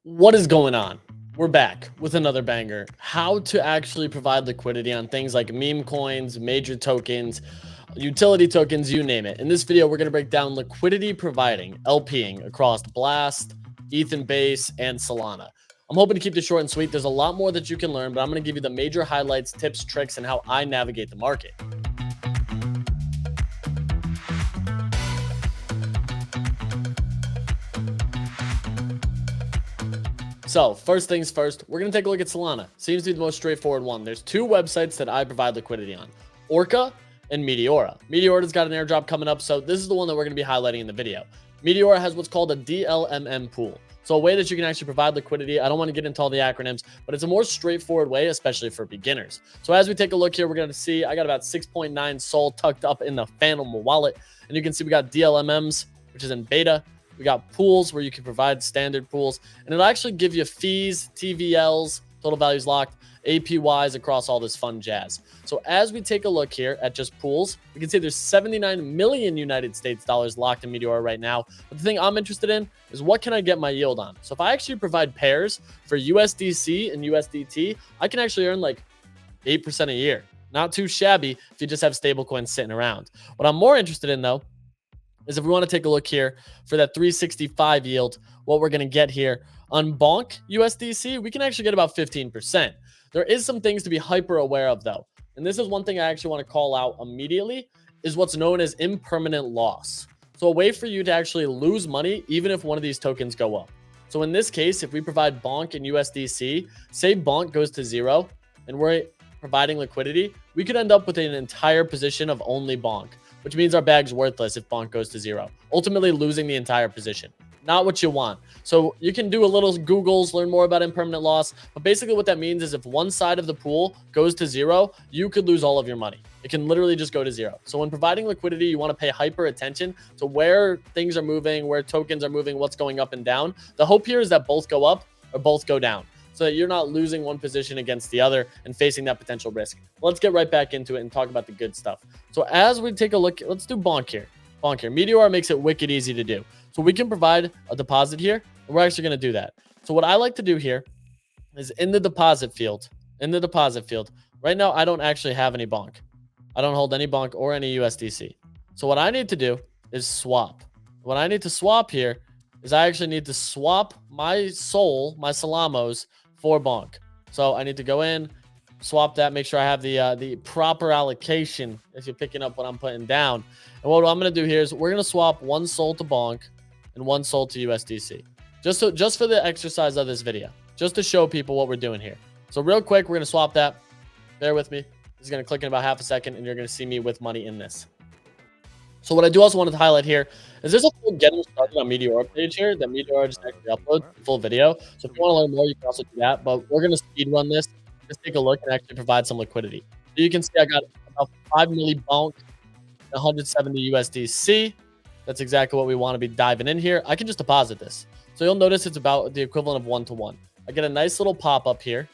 What is going on? We're back with another banger. How to actually provide liquidity on things like meme coins, major tokens, utility tokens, you name it. In this video, we're going to break down liquidity providing, LPing, across Blast, Ethan Base, and Solana. I'm hoping to keep this short and sweet. There's a lot more that you can learn, but I'm going to give you the major highlights, tips, tricks, and how I navigate the market. So first things first, we're going to take a look at Solana. Seems to be the most straightforward one. There's two websites that I provide liquidity on, Orca and Meteora. Meteora's got an airdrop coming up, so this is the one that we're going to be highlighting in the video. Meteora has what's called a DLMM pool. So a way that you can actually provide liquidity. I don't want to get into all the acronyms, but it's a more straightforward way, especially for beginners. So as we take a look here, we're going to see I got about 6.9 Sol tucked up in the Phantom wallet. And you can see we got DLMMs, which is in beta. We got pools where you can provide standard pools, and it'll actually give you fees, TVLs, total values locked, APYs across all this fun jazz. So as we take a look here at just pools, we can see there's 79 million United States dollars locked in Meteora right now. But the thing I'm interested in is what can I get my yield on? So if I actually provide pairs for USDC and USDT, I can actually earn like 8% a year. Not too shabby if you just have stablecoins sitting around. What I'm more interested in though, is if we want to take a look here for that 365 yield, what we're going to get here on Bonk USDC, we can actually get about 15%. There is some things to be hyper aware of though. And this is one thing I actually want to call out immediately is what's known as impermanent loss. So a way for you to actually lose money, even if one of these tokens go up. So in this case, if we provide Bonk and USDC, say Bonk goes to 0 and we're providing liquidity, we could end up with an entire position of only Bonk, which means our bag's worthless if Bonk goes to 0, ultimately losing the entire position. Not what you want. So you can do a little Googles, learn more about impermanent loss, but basically what that means is if one side of the pool goes to 0, you could lose all of your money. It can literally just go to 0. So when providing liquidity, you want to pay hyper attention to where things are moving, where tokens are moving, what's going up and down. The hope here is that both go up or both go down, so that you're not losing one position against the other and facing that potential risk. Let's get right back into it and talk about the good stuff. So as we take a look, let's do Bonk here. Bonk here. Meteora makes it wicked easy to do. So we can provide a deposit here, and we're actually going to do that. So what I like to do here is in the deposit field, right now I don't actually have any Bonk. I don't hold any Bonk or any USDC. So what I need to do is swap. What I need to swap here is I actually need to swap my Sol, my Solamos, for Bonk. So I need to go in, swap that, make sure I have the proper allocation if you're picking up what I'm putting down. And what I'm going to do here is we're going to swap one Sol to Bonk and one Sol to USDC. Just for the exercise of this video, just to show people what we're doing here. So real quick, we're going to swap that. Bear with me. This is going to click in about half a second, and you're going to see me with money in this. So what I do also want to highlight here is there's a full getting started on Meteora page here that Meteora just actually uploads the full video. So if you want to learn more, you can also do that. But we're going to speed run this. Just take a look and actually provide some liquidity. So you can see I got about 5 milli Bonk, 170 USDC. That's exactly what we want to be diving in here. I can just deposit this. So you'll notice it's about the equivalent of 1-to-1. I get a nice little pop-up here.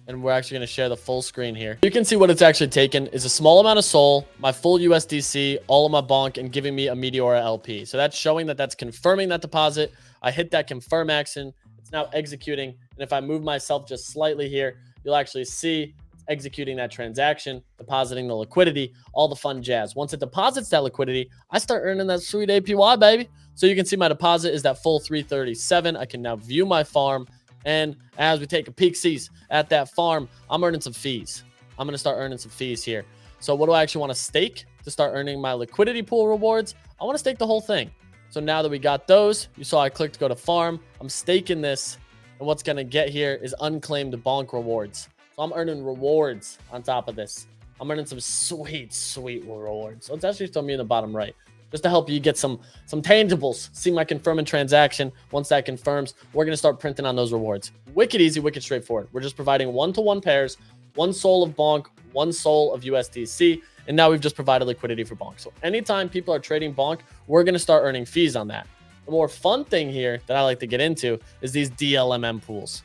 And we're actually going to share the full screen here. You can see what it's actually taken is a small amount of Sol, my full USDC, all of my Bonk, and giving me a Meteora LP. So that's showing that that's confirming that deposit. I hit that confirm action. It's now executing. And if I move myself just slightly here, you'll actually see it's executing that transaction, depositing the liquidity, all the fun jazz. Once it deposits that liquidity, I start earning that sweet APY, baby. So you can see my deposit is that full 337. I can now view my farm. And as we take a peek sees at that farm, I'm earning some fees. I'm going to start earning some fees here. So what do I actually want to stake to start earning my liquidity pool rewards? I want to stake the whole thing. So now that we got those, you saw I clicked go to farm. I'm staking this. And what's going to get here is unclaimed Bonk rewards. So I'm earning rewards on top of this. I'm earning some sweet, sweet rewards. So it's actually still me in the bottom right, just to help you get some tangibles. See my confirming transaction. Once that confirms, we're going to start printing on those rewards. Wicked easy, wicked straightforward. We're just providing 1-to-1 pairs, 1 Sol of Bonk, 1 Sol of USDC, and now we've just provided liquidity for Bonk. So anytime people are trading Bonk, we're going to start earning fees on that. The more fun thing here that I like to get into is these DLMM pools.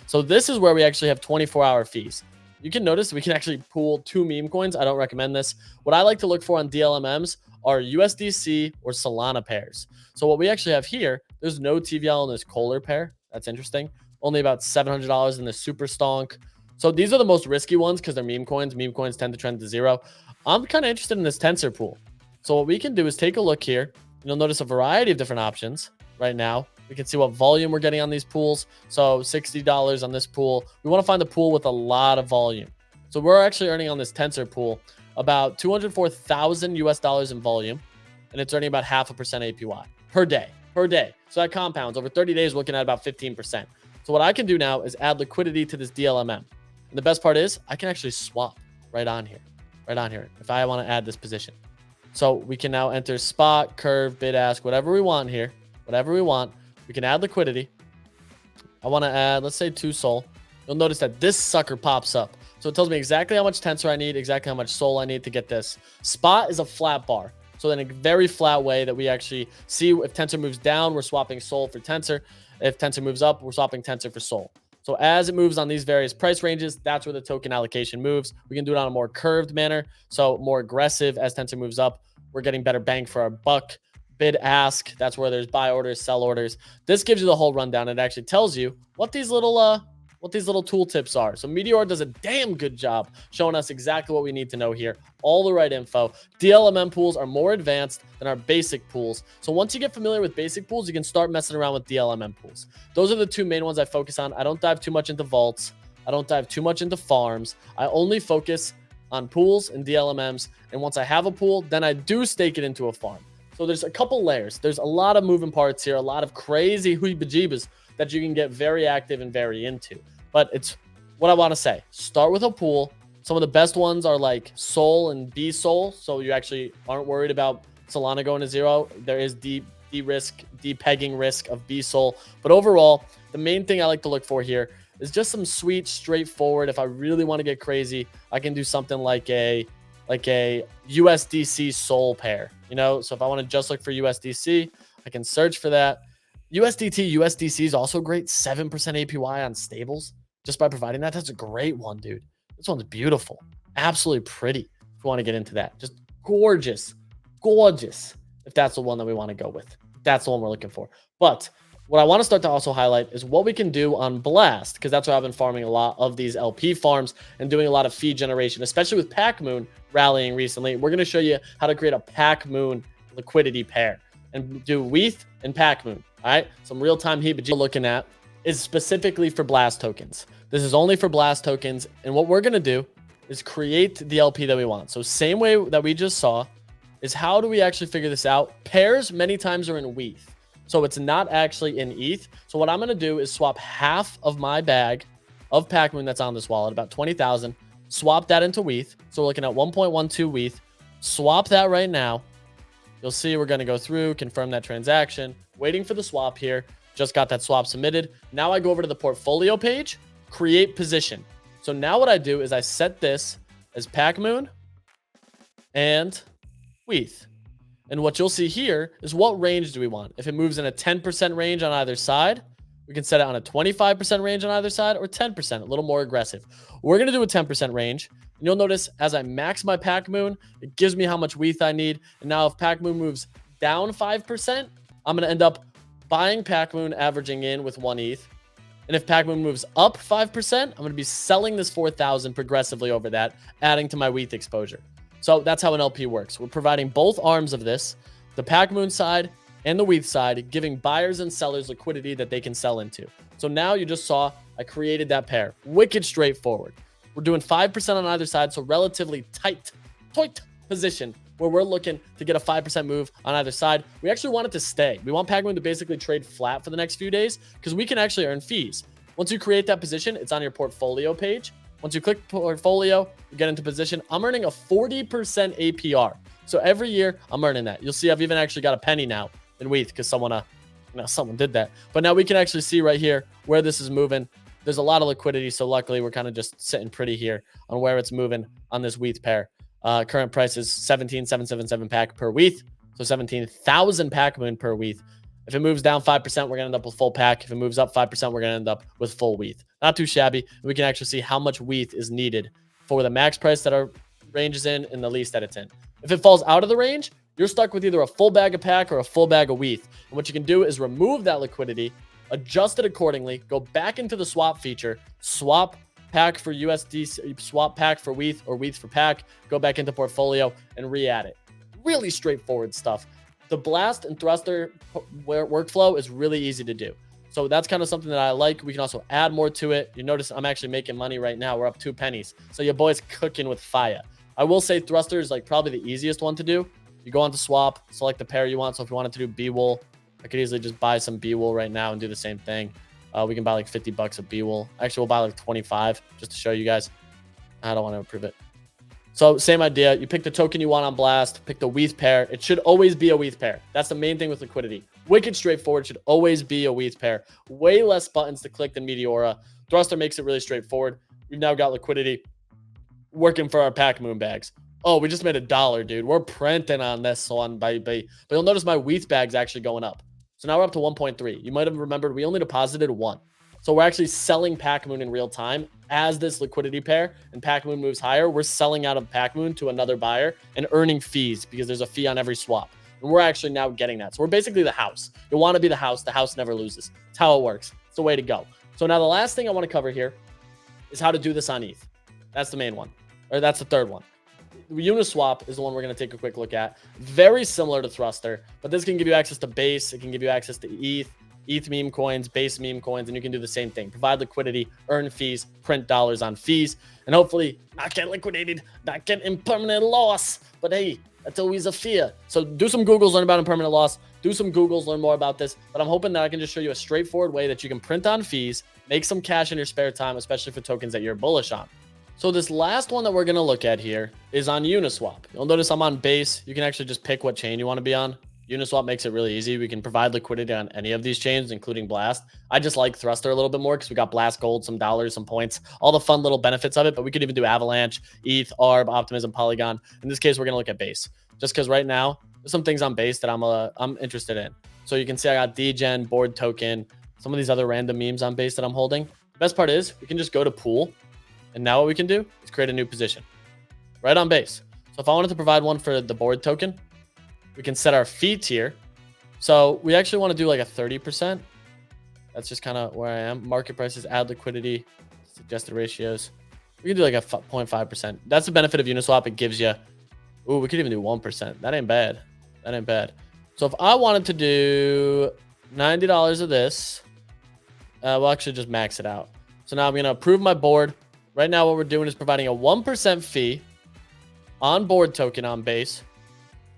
So this is where we actually have 24-hour fees. You can notice we can actually pool 2 meme coins. I don't recommend this. What I like to look for on DLMMs are USDC or Solana pairs. So what we actually have here, There's no TVL in this Kohler pair. That's interesting. Only about $700 in the Super Stonk. So these are the most risky ones because they're meme coins. Meme coins tend to trend to zero. I'm kind of interested in this Tensor pool. So what we can do is take a look here. You'll notice a variety of different options right now. We can see what volume we're getting on these pools. So $60 on this pool. We want to find the pool with a lot of volume. So we're actually earning on this Tensor pool about 204,000 US dollars in volume, and it's earning about 0.5% APY per day. So that compounds over 30 days, looking at about 15%. So what I can do now is add liquidity to this DLMM. And the best part is I can actually swap right on here, if I want to add this position. So we can now enter spot, curve, bid, ask, whatever we want here, We can add liquidity. I want to add, let's say 2 Sol. You'll notice that this sucker pops up. So it tells me exactly how much Tensor I need, exactly how much Sol I need to get this. Spot is a flat bar. So in a very flat way that we actually see if Tensor moves down, we're swapping Sol for Tensor. If Tensor moves up, we're swapping Tensor for Sol. So as it moves on these various price ranges, that's where the token allocation moves. We can do it on a more curved manner. So more aggressive as Tensor moves up, we're getting better bang for our buck. Bid ask, that's where there's buy orders, sell orders. This gives you the whole rundown. It actually tells you what these little tooltips are. So Meteora does a damn good job showing us exactly what we need to know here. All the right info. DLMM pools are more advanced than our basic pools. So once you get familiar with basic pools, you can start messing around with DLMM pools. Those are the two main ones I focus on. I don't dive too much into vaults. I don't dive too much into farms. I only focus on pools and DLMMs. And once I have a pool, then I do stake it into a farm. So there's a couple layers. There's a lot of moving parts here, a lot of crazy huibajibas that you can get very active and very into. But it's what I want to say. Start with a pool. Some of the best ones are like Sol and B Sol. So you actually aren't worried about Solana going to zero. There is depegging risk of B Sol. But overall, the main thing I like to look for here is just some sweet, straightforward. If I really want to get crazy, I can do something like a USDC Sol pair. So if I want to just look for USDC, I can search for that. USDC is also great. 7% APY on stables just by providing that. That's a great one, dude. This one's beautiful. Absolutely pretty. If you want to get into that, just gorgeous. If that's the one that we want to go with, that's the one we're looking for. But what I want to start to also highlight is what we can do on Blast, because that's where I've been farming a lot of these LP farms and doing a lot of feed generation, especially with PackMoon rallying recently. We're going to show you how to create a PackMoon liquidity pair and do WETH and PackMoon. All right, some real-time heat, but you're looking at is specifically for Blast tokens. This is only for Blast tokens, and what we're going to do is create the LP that we want. So same way that we just saw is how do we actually figure this out? Pairs many times are in WETH. So it's not actually in ETH. So what I'm going to do is swap half of my bag of PackMoon that's on this wallet, about 20,000, swap that into WETH. So we're looking at 1.12 WETH. Swap that right now. You'll see we're going to go through, confirm that transaction, waiting for the swap here. Just got that swap submitted. Now I go over to the portfolio page, create position. So now what I do is I set this as PackMoon and WETH. And what you'll see here is what range do we want? If it moves in a 10% range on either side, we can set it on a 25% range on either side or 10%, a little more aggressive. We're going to do a 10% range. And you'll notice as I max my PackMoon, it gives me how much WETH I need. And now if PackMoon moves down 5%, I'm going to end up buying PackMoon, averaging in with 1 ETH. And if PackMoon moves up 5%, I'm going to be selling this 4,000 progressively over that, adding to my WETH exposure. So that's how an LP works. We're providing both arms of this, the PackMoon side and the WETH side, giving buyers and sellers liquidity that they can sell into. So now you just saw I created that pair. Wicked straightforward. We're doing 5% on either side, so relatively tight position where we're looking to get a 5% move on either side. We actually want it to stay. We want PackMoon to basically trade flat for the next few days because we can actually earn fees. Once you create that position, it's on your portfolio page. Once you click portfolio, you get into position. I'm earning a 40% APR. So every year I'm earning that. You'll see I've even actually got a penny now in WETH because someone did that. But now we can actually see right here where this is moving. There's a lot of liquidity. So luckily we're kind of just sitting pretty here on where it's moving on this WETH pair. Current price is 17,777 pack per WETH. So 17,000 PackMoon per WETH. If it moves down 5%, we're going to end up with full pack. If it moves up 5%, we're going to end up with full WETH. Not too shabby. We can actually see how much WETH is needed for the max price that our range is in and the least that it's in. If it falls out of the range, you're stuck with either a full bag of pack or a full bag of WETH. And what you can do is remove that liquidity, adjust it accordingly, go back into the swap feature, swap pack for USD, swap pack for WETH or WETH for pack, go back into portfolio and re-add it. Really straightforward stuff. The blast and thruster workflow is really easy to do. So that's kind of something that I like. We can also add more to it. You notice I'm actually making money right now. We're up 2 pennies. So your boy's cooking with fire. I will say thruster is like probably the easiest one to do. You go on to swap, select the pair you want. So if you wanted to do B-wool, I could easily just buy some B-wool right now and do the same thing. We can buy like 50 bucks of B-wool. Actually, we'll buy like 25 just to show you guys. I don't want to improve it. So same idea. You pick the token you want on blast, pick the WETH pair. It should always be a WETH pair. That's the main thing with liquidity. Wicked straightforward. Should always be a WETH pair. Way less buttons to click than Meteora. Thruster makes it really straightforward. We've now got liquidity working for our pack moon bags. Oh, we just made $1, dude. We're printing on this one, baby. But you'll notice my WETH bag's actually going up. So now we're up to 1.3. You might have remembered we only deposited 1. So we're actually selling Pack Moon in real time as this liquidity pair, and Pack Moon moves higher. We're selling out of Pack Moon to another buyer and earning fees because there's a fee on every swap. And we're actually now getting that. So we're basically the house. You want to be the house. The house never loses. It's how it works. It's the way to go. So now the last thing I want to cover here is how to do this on ETH. That's the main one, or that's the third one. UniSwap is the one we're going to take a quick look at. Very similar to Thruster, but this can give you access to Base. It can give you access to ETH meme coins, Base meme coins, and you can do the same thing. Provide liquidity, earn fees, print dollars on fees, and hopefully not get liquidated, not get impermanent loss. But hey, that's always a fear. So do some Googles, learn about impermanent loss. Do some Googles, learn more about this. But I'm hoping that I can just show you a straightforward way that you can print on fees, make some cash in your spare time, especially for tokens that you're bullish on. So this last one that we're going to look at here is on UniSwap. You'll notice I'm on Base. You can actually just pick what chain you want to be on. UniSwap makes it really easy. We can provide liquidity on any of these chains, including Blast. I just like Thruster a little bit more because we got Blast Gold, some dollars, some points, all the fun little benefits of it. But we could even do Avalanche, ETH, ARB, Optimism, Polygon. In this case, we're going to look at Base just because right now there's some things on Base that I'm interested in. So you can see I got DGen, Board Token, some of these other random memes on Base that I'm holding. The best part is we can just go to Pool. And now what we can do is create a new position right on Base. So if I wanted to provide one for the board token, we can set our fee tier. So we actually want to do like a 30%. That's just kind of where I am. Market prices, add liquidity, suggested ratios. We can do like a 0.5%. That's the benefit of Uniswap. It gives you, ooh, we could even do 1%. That ain't bad. That ain't bad. So if I wanted to do $90 of this, we'll actually just max it out. So now I'm going to approve my board. Right now, what we're doing is providing a 1% fee on board token on Base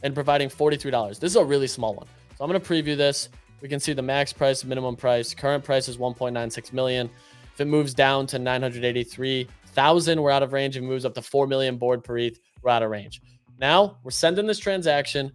and providing $43. This is a really small one. So I'm going to preview this. We can see the max price, minimum price. Current price is 1.96 million. If it moves down to 983,000, we're out of range. If it moves up to 4 million board per ETH, we're out of range. Now, we're sending this transaction.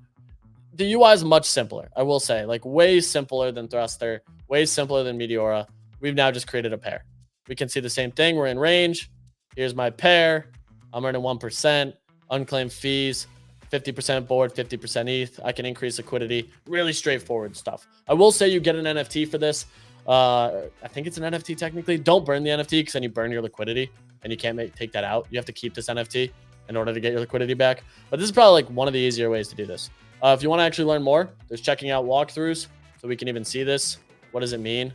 The UI is much simpler, I will say. Like way simpler than Thruster, way simpler than Meteora. We've now just created a pair. We can see the same thing. We're in range. Here's my pair. I'm earning 1%. Unclaimed fees, 50% board, 50% ETH. I can increase liquidity. Really straightforward stuff. I will say you get an NFT for this. I think it's an NFT technically. Don't burn the NFT because then you burn your liquidity and you can't take that out. You have to keep this NFT in order to get your liquidity back. But this is probably like one of the easier ways to do this. If you want to actually learn more, there's checking out walkthroughs so we can even see this. What does it mean?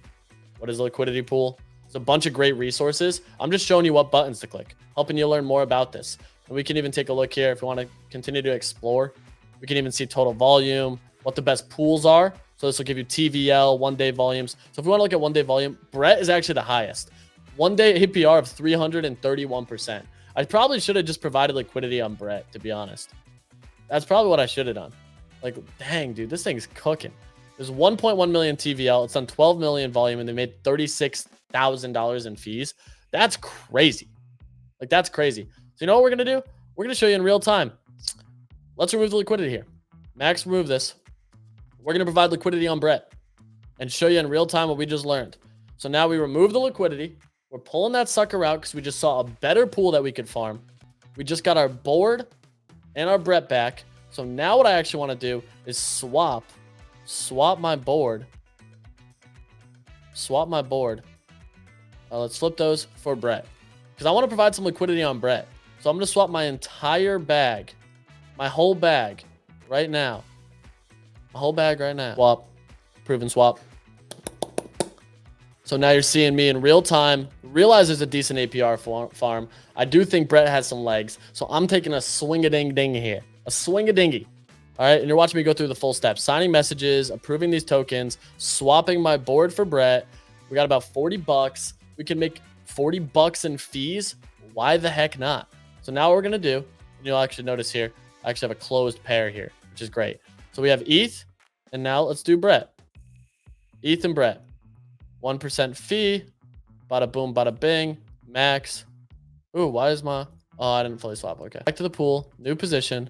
What is a liquidity pool? It's a bunch of great resources. I'm just showing you what buttons to click, helping you learn more about this. And we can even take a look here if you want to continue to explore. We can even see total volume, what the best pools are. So this will give you TVL, one-day volumes. So if we want to look at one-day volume, Brett is actually the highest. One-day APR of 331%. I probably should have just provided liquidity on Brett, to be honest. That's probably what I should have done. Like, dang, dude, this thing's cooking. There's 1.1 million TVL. It's on 12 million volume, and they made $36,000 in fees. That's crazy. Like, that's crazy. So you know what we're going to do? We're going to show you in real time. Let's remove the liquidity here. Max, remove this. We're going to provide liquidity on Brett and show you in real time what we just learned. So now we remove the liquidity. We're pulling that sucker out because we just saw a better pool that we could farm. We just got our board and our Brett back. So now what I actually want to do is swap my board. Swap my board. Let's flip those for Brett because I want to provide some liquidity on Brett. So I'm going to swap my entire bag, my whole bag right now. A whole bag right now. Swap. Proven swap. So now you're seeing me in real time. Realize there's a decent APR farm. I do think Brett has some legs. So I'm taking a swing-a-ding-ding here. A swing-a-dingy. All right, and you're watching me go through the full steps. Signing messages, approving these tokens, swapping my board for Brett. We got about 40 bucks. We can make 40 bucks in fees. Why the heck not? So now what we're going to do, you'll actually notice here, I actually have a closed pair here, which is great. So we have ETH, and now let's do Brett. ETH and Brett. 1% fee. Bada boom, bada bing. Max. Ooh, why is my... Oh, I didn't fully swap. Okay. Back to the pool. New position.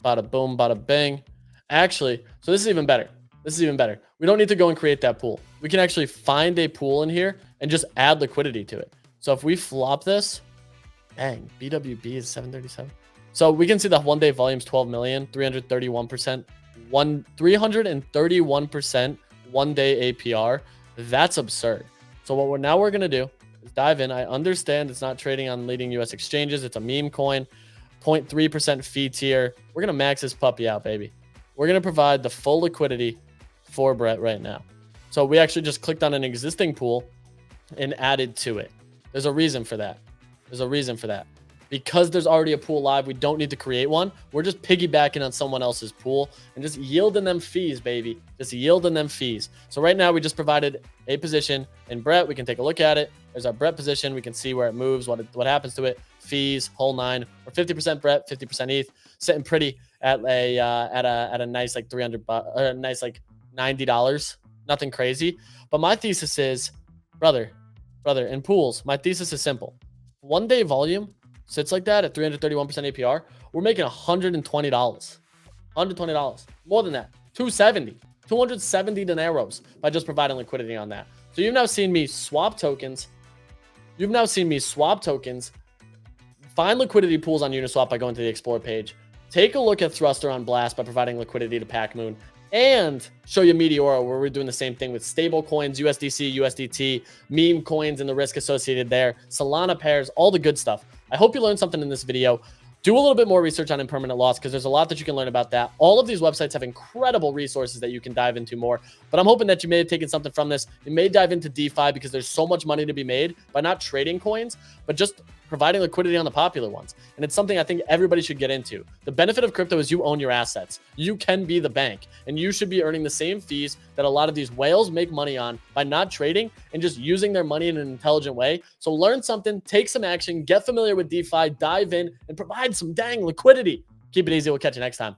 Bada boom, bada bing. Actually, so this is even better. This is even better. We don't need to go and create that pool. We can actually find a pool in here and just add liquidity to it. So if we flop this, dang, BWB is 737. So we can see the one day volume's 12 million, 331%, 331% one day APR. That's absurd. So what we're going to do is dive in. I understand it's not trading on leading US exchanges. It's a meme coin, 0.3% fee tier. We're going to max this puppy out, baby. We're going to provide the full liquidity for Brett right now. So we actually just clicked on an existing pool and added to it. There's a reason for that. There's a reason for that. Because there's already a pool live, we don't need to create one. We're just piggybacking on someone else's pool and just yielding them fees, baby. Just yielding them fees. So right now we just provided a position in Brett. We can take a look at it. There's our Brett position. We can see where it moves, what happens to it. Fees, whole nine. We're 50% Brett, 50% ETH, sitting pretty at a nice like $300, nice like $90. Nothing crazy. But my thesis is, brother, in pools, my thesis is simple. One day volume sits like that at 331% APR, we're making $120. $120. More than that. 270 dineros by just providing liquidity on that. So you've now seen me swap tokens. Find liquidity pools on UniSwap by going to the Explore page. Take a look at Thruster on Blast by providing liquidity to PackMoon. And show you Meteora, where we're doing the same thing with stable coins, USDC, USDT, meme coins, and the risk associated there, Solana pairs, all the good stuff. I hope you learned something in this video. Do a little bit more research on impermanent loss because there's a lot that you can learn about that. All of these websites have incredible resources that you can dive into more. But I'm hoping that you may have taken something from this. You may dive into DeFi because there's so much money to be made by not trading coins, but just providing liquidity on the popular ones. And it's something I think everybody should get into. The benefit of crypto is you own your assets. You can be the bank, and you should be earning the same fees that a lot of these whales make money on by not trading and just using their money in an intelligent way. So learn something, take some action, get familiar with DeFi, dive in, and provide some dang liquidity. Keep it easy. We'll catch you next time.